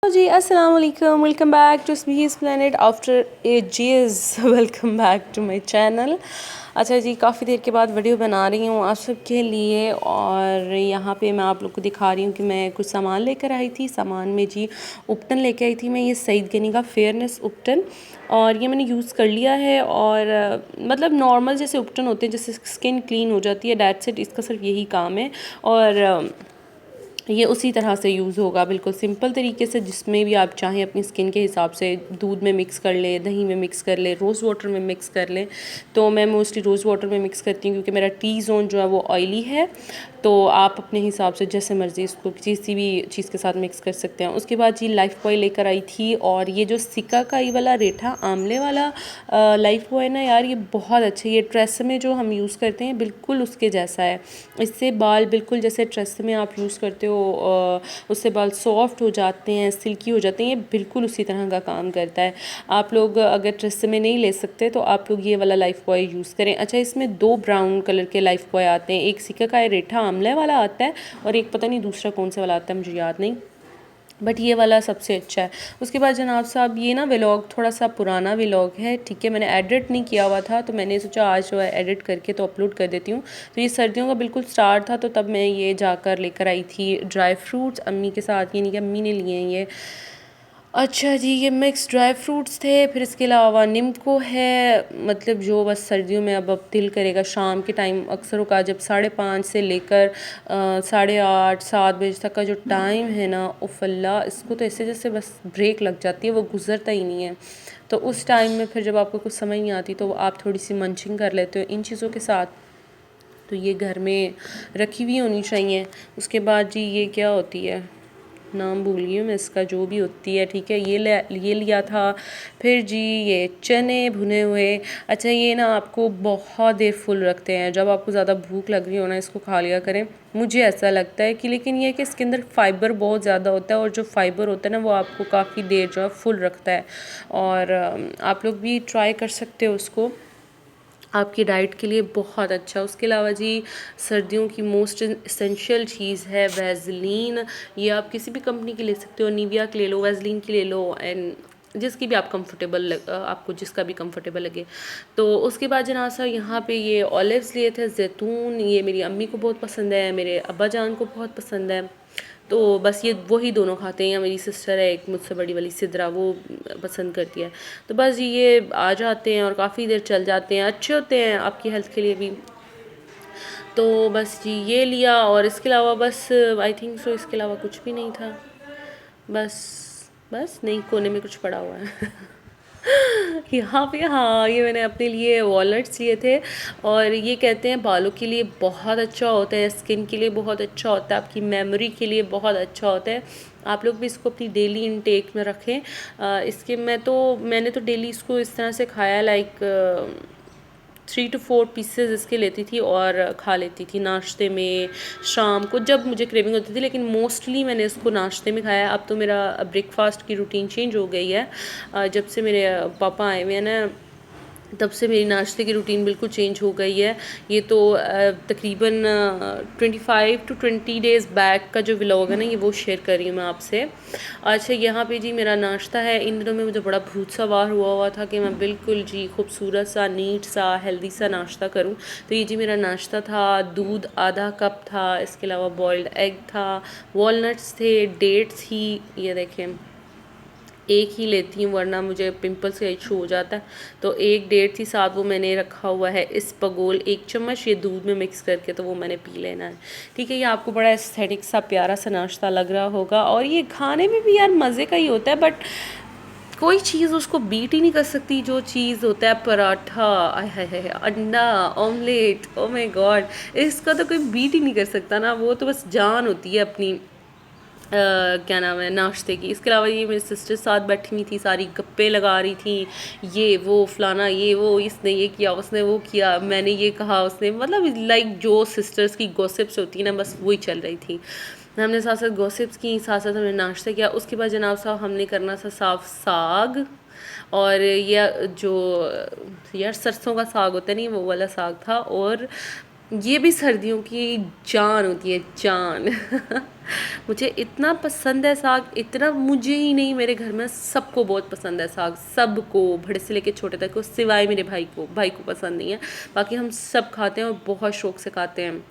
जी अस्सलाम वालेकुम, welcome back to स्मीज planet after ages. Welcome back to my channel. अच्छा जी, काफ़ी देर के बाद वीडियो बना रही हूँ आप सबके लिए। और यहाँ पे मैं आप लोग को दिखा रही हूँ कि मैं कुछ सामान लेकर आई थी। सामान में जी उपटन लेकर आई थी मैं, ये सईद गनी का फेयरनेस उपटन। और ये मैंने यूज़ कर लिया है। और मतलब नॉर्मल जैसे उपटन होते हैं, जैसे स्किन क्लीन हो जाती है, डेट्स इट, इसका सिर्फ यही काम है। और ये उसी तरह से यूज़ होगा, बिल्कुल सिंपल तरीके से, जिसमें भी आप चाहें अपनी स्किन के हिसाब से। दूध में मिक्स कर लें, दही में मिक्स कर लें, रोज़ वाटर में मिक्स कर लें। तो मैं मोस्टली रोज़ वाटर में मिक्स करती हूँ क्योंकि मेरा टी ज़ोन जो है वो ऑयली है। तो आप अपने हिसाब से जैसे मर्ज़ी इसको किसी भी चीज़ के साथ मिक्स कर सकते हैं। उसके बाद जी लाइफ बॉय लेकर आई थी। और ये जो सिका काई वाला रेठा आंवले वाला लाइफ बॉय ना यार, ये बहुत अच्छा है। ये ट्रेस में जो हम यूज़ करते हैं बिल्कुल उसके जैसा है। इससे बाल बिल्कुल जैसे ट्रेस में आप यूज़ करते हो उससे बाल सॉफ्ट हो जाते हैं, सिल्की हो जाते हैं। ये बिल्कुल उसी तरह का काम करता है। आप लोग अगर ट्रेस में नहीं ले सकते तो आप लोग ये वाला लाइफ बॉय यूज़ करें। अच्छा, इसमें 2 ब्राउन कलर के लाइफ बॉय आते हैं। एक सिका का रेठा आंवले वाला आता है और एक पता नहीं दूसरा कौन सा वाला आता है, मुझे याद नहीं, बट ये वाला सबसे अच्छा है। उसके बाद जनाब साहब, ये ना व्लॉग थोड़ा सा पुराना व्लॉग है, ठीक है। मैंने एडिट नहीं किया हुआ था तो मैंने सोचा आज जो है एडिट करके तो अपलोड कर देती हूँ। तो ये सर्दियों का बिल्कुल स्टार्ट था, तो तब मैं ये जाकर लेकर आई थी ड्राई फ्रूट्स अम्मी के साथ। ये नहीं कि अम्मी ने लिए हैं ये। अच्छा जी, ये मिक्स ड्राई फ्रूट्स थे। फिर इसके अलावा निम्को है, मतलब जो बस सर्दियों में अब दिल करेगा शाम के टाइम अक्सर का, जब 5:30 से लेकर 8:30-7 बजे तक का जो टाइम है ना, उफ़ल्ला, इसको तो ऐसे जैसे बस ब्रेक लग जाती है, वो गुजरता ही नहीं है। तो उस टाइम में फिर जब आपको कुछ समझ नहीं आती तो आप थोड़ी सी मंचिंग कर लेते हो इन चीज़ों के साथ। तो ये घर में रखी हुई होनी चाहिए। उसके बाद जी ये क्या होती है, नाम भूल गई हूँ मैं इसका, जो भी होती है, ठीक है। ये लिया था। फिर जी ये चने भुने हुए। अच्छा, ये ना आपको बहुत देर फुल रखते हैं। जब आपको ज़्यादा भूख लग रही हो ना, इसको खा लिया करें, मुझे ऐसा लगता है कि। लेकिन ये है कि इसके अंदर फ़ाइबर बहुत ज़्यादा होता है और जो फ़ाइबर होता है ना, वो आपको काफ़ी देर जो है फुल रखता है। और आप लोग भी ट्राई कर सकते हो उसको, आपकी डाइट के लिए बहुत अच्छा। उसके अलावा जी सर्दियों की मोस्ट इसेंशियल चीज़ है वैसलीन। ये आप किसी भी कंपनी की ले सकते हो, निविया की ले लो, वैसलीन की ले लो, एंड जिसकी भी आप कंफर्टेबल आपको जिसका भी कंफर्टेबल लगे। तो उसके बाद जनाब साहब, यहाँ पे ये ऑलिव्स लिए थे, जैतून। ये मेरी अम्मी को बहुत पसंद है, मेरे अब्बा जान को बहुत पसंद है। तो बस ये वही दोनों खाते हैं, या मेरी सिस्टर है एक मुझसे बड़ी वाली सिद्रा, वो पसंद करती है। तो बस ये आ जाते हैं और काफ़ी देर चल जाते हैं, अच्छे होते हैं आपकी हेल्थ के लिए भी। तो बस जी ये लिया। और इसके अलावा बस आई थिंक सो इसके अलावा कुछ भी नहीं था। बस बस नहीं, कोने में कुछ पड़ा हुआ है। यहाँ पे हाँ, ये मैंने अपने लिए वॉलनट्स लिए थे। और ये कहते हैं बालों के लिए बहुत अच्छा होता है, स्किन के लिए बहुत अच्छा होता है, आपकी मेमोरी के लिए बहुत अच्छा होता है। आप लोग भी इसको अपनी डेली इनटेक में रखें। इसके मैंने तो डेली इसको इस तरह से खाया, लाइक 3 to 4 पीसेस इसके लेती थी और खा लेती थी नाश्ते में, शाम को जब मुझे क्रेविंग होती थी। लेकिन मोस्टली मैंने इसको नाश्ते में खाया। अब तो मेरा ब्रेकफास्ट की रूटीन चेंज हो गई है। जब से मेरे पापा आए हुए हैं ना, तब से मेरी नाश्ते की रूटीन बिल्कुल चेंज हो गई है। ये तो तकरीबन 25 to 20 डेज़ बैक का जो व्लॉग है ना, ये वो शेयर कर रही हूँ मैं आपसे। अच्छा, यहाँ पे जी मेरा नाश्ता है। इन दिनों में मुझे बड़ा भूत सवार हुआ था कि मैं बिल्कुल जी खूबसूरत सा, नीट सा, हेल्दी सा नाश्ता करूँ। तो ये जी मेरा नाश्ता था। दूध आधा कप था, इसके अलावा बॉइल्ड एग था, वॉलनट्स थे, डेट्स ही, ये देखें, एक ही लेती हूँ वरना मुझे पिंपल्स का इशू हो जाता है। तो एक डेट थी साथ, वो मैंने रखा हुआ है इस पगोल 1 चम्मच, ये दूध में मिक्स करके, तो वो मैंने पी लेना है, ठीक है। ये आपको बड़ा एस्थेटिक सा प्यारा सा नाश्ता लग रहा होगा और ये खाने में भी यार मज़े का ही होता है। बट कोई चीज़ उसको बीट ही नहीं कर सकती जो चीज़ होता है पराठा, आय हाय हाय, अंडा ऑमलेट, ओ माय गॉड, इसका तो कोई बीट ही नहीं कर सकता ना। वो तो बस जान होती है अपनी क्या नाम है नाश्ते की। इसके अलावा ये मेरी सिस्टर साथ बैठी हुई थी, सारी गप्पे लगा रही थी, ये वो फलाना, ये वो, इसने ये किया, उसने वो किया, मैंने ये कहा, उसने, मतलब लाइक जो सिस्टर्स की गॉसिप्स होती है ना, बस वही चल रही थी। हमने साथ साथ गॉसिप्स की, साथ साथ हमने नाश्ता किया। उसके बाद जनाब साहब हमने करना था साफ साग। और यह जो यार सरसों का साग होता है नहीं, वो वाला साग था। और ये भी सर्दियों की जान होती है, जान। मुझे इतना पसंद है साग, इतना मुझे ही नहीं, मेरे घर में सबको बहुत पसंद है साग, सबको, बड़े से लेके छोटे तक को, सिवाय मेरे भाई को पसंद नहीं है। बाकी हम सब खाते हैं और बहुत शौक से खाते हैं।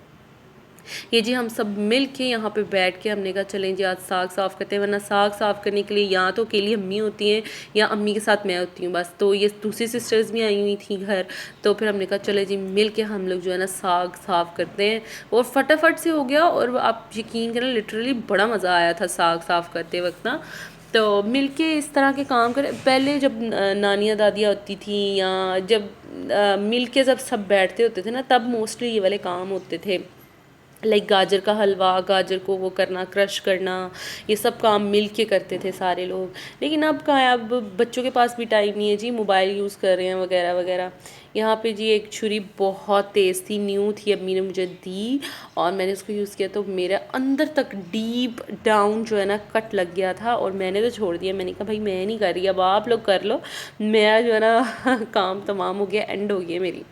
ये जी हम सब मिल के यहाँ पे बैठ के हमने कहा चलें जी आज साग साफ़ करते हैं, वरना साग साफ़ करने के लिए या तो अकेली अम्मी होती हैं या अम्मी के साथ मैं होती हूँ बस। तो ये दूसरी सिस्टर्स भी आई हुई थी घर, तो फिर हमने कहा चले जी मिल के हम लोग जो है ना साग साफ़ करते हैं, और फटाफट से हो गया। और आप यकीन करें लिटरली बड़ा मज़ा आया था साग साफ़ करते वक्त ना। तो मिलके इस तरह के काम करें। पहले जब नानियाँ दादियाँ होती थी, या जब मिलके जब सब बैठते होते थे ना, तब मोस्टली ये वाले काम होते थे, लाइक गाजर का हलवा, गाजर को वो करना, क्रश करना, ये सब काम मिल के करते थे सारे लोग। लेकिन अब कहाँ है, अब बच्चों के पास भी टाइम नहीं है जी, मोबाइल यूज़ कर रहे हैं वगैरह वगैरह। यहाँ पे जी एक छुरी बहुत तेज़ थी, न्यू थी, अम्मी ने मुझे दी और मैंने उसको यूज़ किया तो मेरे अंदर तक डीप डाउन जो है ना कट लग गया था, और मैंने तो छोड़ दिया। मैंने कहा भाई मैं नहीं कर रही, अब आप लोग कर लो, मेरा जो है ना काम तमाम हो गया, एंड हो गया मेरी।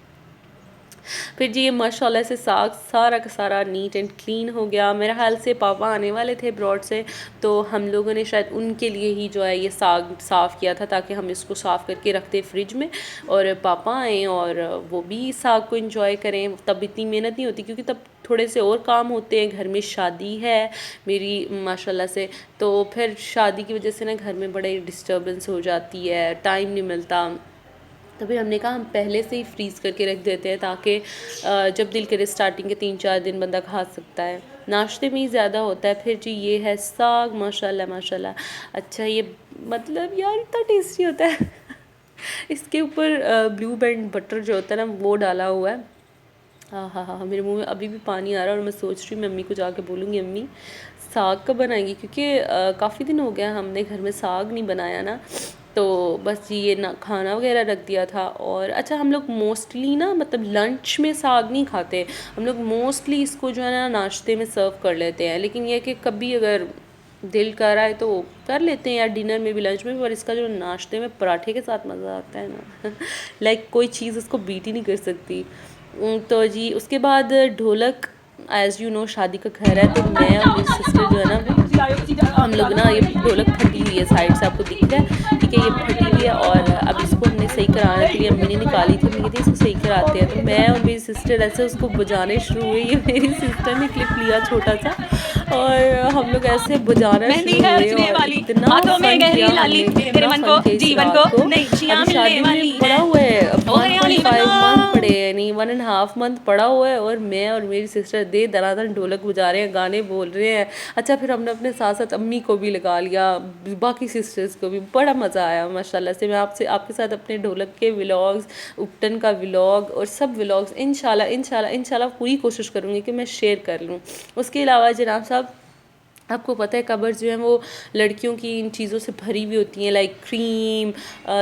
फिर जी ये माशाल्लाह से साग सारा का सारा नीट एंड क्लीन हो गया। मेरे ख्याल से पापा आने वाले थे ब्रॉड से, तो हम लोगों ने शायद उनके लिए ही जो है ये साग साफ़ किया था, ताकि हम इसको साफ़ करके रखते फ्रिज में, और पापा आएँ और वो भी साग को इंजॉय करें। तब इतनी मेहनत नहीं होती, क्योंकि तब थोड़े से और काम होते हैं, घर में शादी है मेरी माशाल्लाह से, तो फिर शादी की वजह से ना घर में बड़े डिस्टर्बेंस हो जाती है, टाइम नहीं मिलता। तो फिर हमने कहा हम पहले से ही फ्रीज़ करके रख देते हैं, ताकि जब दिल करे स्टार्टिंग के 3-4 दिन बंदा खा सकता है। नाश्ते में ही ज़्यादा होता है। फिर जी ये है साग, माशाल्लाह माशाल्लाह। अच्छा ये मतलब यार इतना टेस्टी होता है। इसके ऊपर ब्लू बैंड बटर जो होता है ना वो डाला हुआ है। हाँ हाँ हाँ, मेरे मुंह में अभी भी पानी आ रहा है, और मैं सोच रही हूँ मैं अम्मी को जाके बोलूँगी अम्मी साग कब बनाएंगी, क्योंकि काफ़ी दिन हो गया हमने घर में साग नहीं बनाया ना। तो बस ये ना खाना वगैरह रख दिया था। और अच्छा हम लोग मोस्टली ना मतलब लंच में साग नहीं खाते, हम लोग मोस्टली इसको जो है ना नाश्ते में सर्व कर लेते हैं। लेकिन यह कि कभी अगर दिल कर रहा है तो कर लेते हैं, या डिनर में भी लंच में भी। और इसका जो नाश्ते में पराठे के साथ मज़ा आता है ना लाइक कोई चीज़ उसको बीट ही नहीं कर सकती। तो जी उसके बाद ढोलक, एज़ यू नो शादी का घर है, तो मैं और मेरी सिस्टर जो है ना हम लोग ना, ये ढोलक फटी हुई है साइड से, आपको दिख रहा है ठीक है, ये फटी हुई है। और अब इसको हमने सही कराने के लिए अम्मी ने निकाली थी, अम्मी कहती इसको सही कराते हैं। तो मैं और मेरी सिस्टर ऐसे उसको बजाने शुरू हुए, ये मेरी सिस्टर ने क्लिप लिया छोटा सा, और हम लोग ऐसे बजाना शुरू हुए, और इतना फन किया हमने, इतना फन किया इस रात को। अभी शादी में पड़ा हुआ है 1.5 मंथ पड़े हैं, नहीं 1.5 मंथ पड़ा हुआ है, और मैं और मेरी सिस्टर दे दनादन ढोलक बजा रहे हैं, गाने बोल रहे हैं। अच्छा फिर हमने अपने साथ साथ अम्मी को भी लगा लिया, बाकी सिस्टर्स को भी, बड़ा मज़ा आया माशाल्लाह से। मैं आपके साथ अपने ढोलक के व्लॉग्स, उपटन का व्लॉग और सब व्लॉग्स इंशाल्लाह इंशाल्लाह इंशाल्लाह पूरी कोशिश करूँगी कि मैं शेयर कर लूँ। उसके अलावा जनाब साहब आपको पता है कबर्स जो हैं वो लड़कियों की इन चीज़ों से भरी हुई होती हैं, like cream,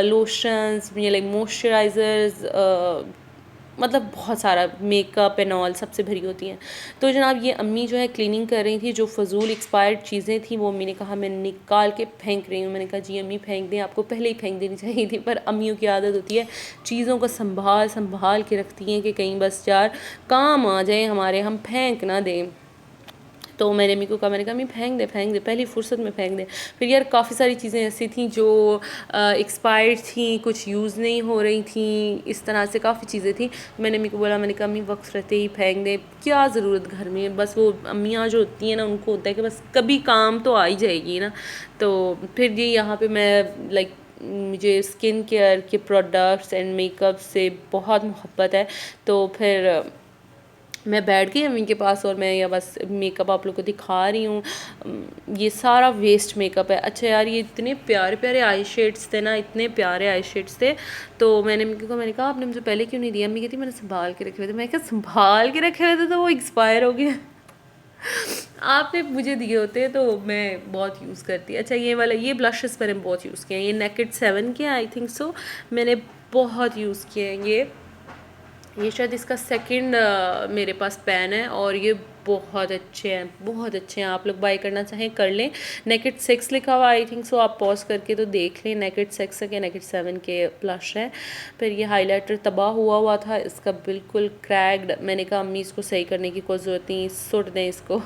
lotions, like moisturisers, मतलब बहुत सारा मेकअप एंड ऑल सबसे भरी होती हैं। तो जनाब ये अम्मी जो है क्लीनिंग कर रही थी, जो फजूल एक्सपायर्ड चीज़ें थी वो अम्मी ने कहा मैं निकाल के फेंक रही हूँ। मैंने कहा जी अम्मी फेंक दें, आपको पहले ही फेंक देनी चाहिए थी, पर अम्मियों की आदत होती है चीज़ों को संभाल संभाल के रखती हैं कि कहीं बस यार काम आ जाए हमारे, हम फेंक ना दें। तो मैंने अम्मी को कहा, मैंने कहा अम्मी फेंक दे पहली फ़ुर्सत में फेंक दे। फिर यार काफ़ी सारी चीज़ें ऐसी थी जो एक्सपायर्ड थी, कुछ यूज़ नहीं हो रही थी, इस तरह से काफ़ी चीज़ें थी। मैंने अम्मी को बोला, मैंने कहा अम्मी वक्त रहते ही फेंक दे, क्या ज़रूरत घर में, बस वो अम्मियाँ जो होती हैं ना उनको होता है कि बस कभी काम तो आ ही जाएगी ना। तो फिर ये यहाँ पर मैं लाइक मुझे स्किन केयर के प्रोडक्ट्स एंड मेकअप से बहुत मोहब्बत है, तो फिर मैं बैठ गई अम्मी के पास, और मैं या बस मेकअप आप लोग को दिखा रही हूँ। ये सारा वेस्ट मेकअप है। अच्छा यार ये इतने प्यारे प्यारे आई शेड्स थे ना, इतने प्यारे आई शेड्स थे। तो मैंने अम्मी को मैंने कहा आपने मुझे पहले क्यों नहीं दिया? अम्मी कहती मैंने संभाल के रखे हुए थे। मैं क्या संभाल के रखे हुए थे, तो वो एक्सपायर हो गए। आपने मुझे दिए होते तो मैं बहुत यूज़ करती। अच्छा ये वाला ये ब्लशेस मैंने बहुत यूज़ किए हैं, ये नेकेड 7 के आई थिंक सो, मैंने बहुत यूज़ किए हैं। ये शायद इसका सेकंड मेरे पास पेन है, और ये बहुत अच्छे हैं, बहुत अच्छे हैं। आप लोग बाय करना चाहें कर लें। नेकेड 6 लिखा हुआ, आई थिंक सो, आप पॉज करके तो देख लें। नेकेड 6 के नेकेड 7 के ब्लश है। फिर ये हाइलाइटर तबाह हुआ था, इसका बिल्कुल क्रैक्ड। मैंने कहा अम्मी इसको सही करने की कोई ज़रूरत नहीं, सुट दें इसको।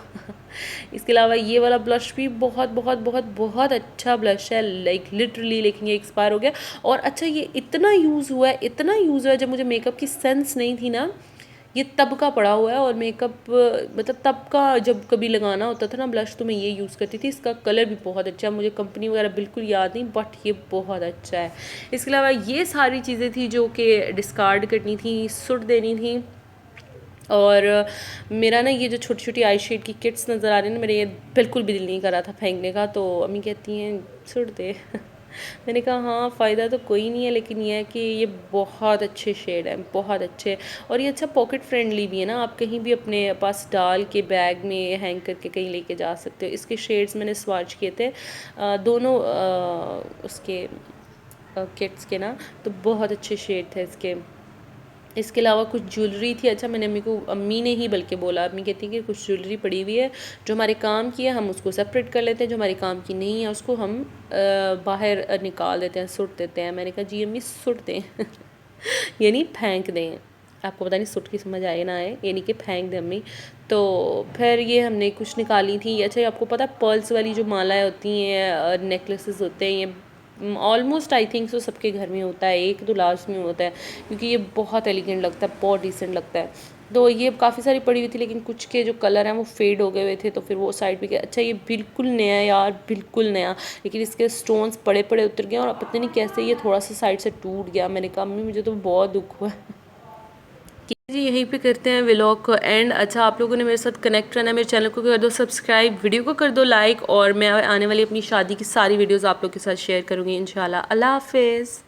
इसके अलावा ये वाला ब्लश भी बहुत बहुत बहुत बहुत अच्छा ब्लश है, लाइक लिटरली। लेकिन ये एक्सपायर हो गया। और अच्छा, ये इतना यूज़ हुआ है, इतना यूज़ हुआ है, जब मुझे मेकअप की सेंस नहीं थी ना, ये तब का पड़ा हुआ है। और मेकअप मतलब तब का जब कभी लगाना होता था ना ब्लश, तो मैं ये यूज़ करती थी। इसका कलर भी बहुत अच्छा है, मुझे कंपनी वगैरह बिल्कुल याद नहीं, बट ये बहुत अच्छा है। इसके अलावा ये सारी चीज़ें थी जो कि डिस्कार्ड करनी थी, सुट देनी थी। और मेरा ना ये जो छोटी छोटी आई शेड की किट्स नज़र आ रही है ना, मेरे ये बिल्कुल भी दिल नहीं कर रहा था फेंकने का। तो अम्मी कहती हैं सुट दे। मैंने कहा हाँ, फ़ायदा तो कोई नहीं है, लेकिन ये है कि ये बहुत अच्छे शेड हैं, बहुत अच्छे। और ये अच्छा पॉकेट फ्रेंडली भी है ना, आप कहीं भी अपने पास डाल के बैग में हैंग करके कहीं लेके जा सकते हो। इसके शेड्स मैंने स्वाच किए थे दोनों उसके किट्स के ना, तो बहुत अच्छे शेड थे इसके। इसके अलावा कुछ ज्वेलरी थी। अच्छा, मैंने अम्मी ने ही बल्कि बोला, अम्मी कहती है कि कुछ ज्वेलरी पड़ी हुई है, जो हमारे काम की है हम उसको सेपरेट कर लेते हैं, जो हमारे काम की नहीं है उसको हम बाहर निकाल देते हैं, सुट देते हैं। मैंने कहा जी अम्मी सुट दें। यानी फेंक दें। आपको पता नहीं सुट की समझ आए ना आए, यानी कि फेंक दें अम्मी। तो फिर ये हमने कुछ निकाली थी। अच्छा, आपको पता पर्ल्स वाली जो मालाएँ होती हैं, नेकलेसेस होते हैं, ये ऑलमोस्ट आई थिंक सो सबके घर में होता है, एक तो लास्ट में होता है, क्योंकि ये बहुत एलिगेंट लगता है, बहुत डिसेंट लगता है। तो ये काफ़ी सारी पड़ी हुई थी, लेकिन कुछ के जो कलर हैं वो फेड हो गए हुए थे, तो फिर वो साइड पे गया। अच्छा, ये बिल्कुल नया यार, बिल्कुल नया, लेकिन इसके स्टोन्स पड़े पड़े उतर गए और पता नहीं कैसे ये थोड़ा सा साइड से टूट गया। मैंने कहा अम्मी मुझे तो बहुत दुख हुआ। जी, यहीं पे करते हैं व्लॉग को एंड। अच्छा, आप लोगों ने मेरे साथ कनेक्ट रहना है, मेरे चैनल को कर दो सब्सक्राइब, वीडियो को कर दो लाइक, और मैं आने वाली अपनी शादी की सारी वीडियोस आप लोग के साथ शेयर करूँगी इंशाल्लाह। अल्लाह हाफिज़।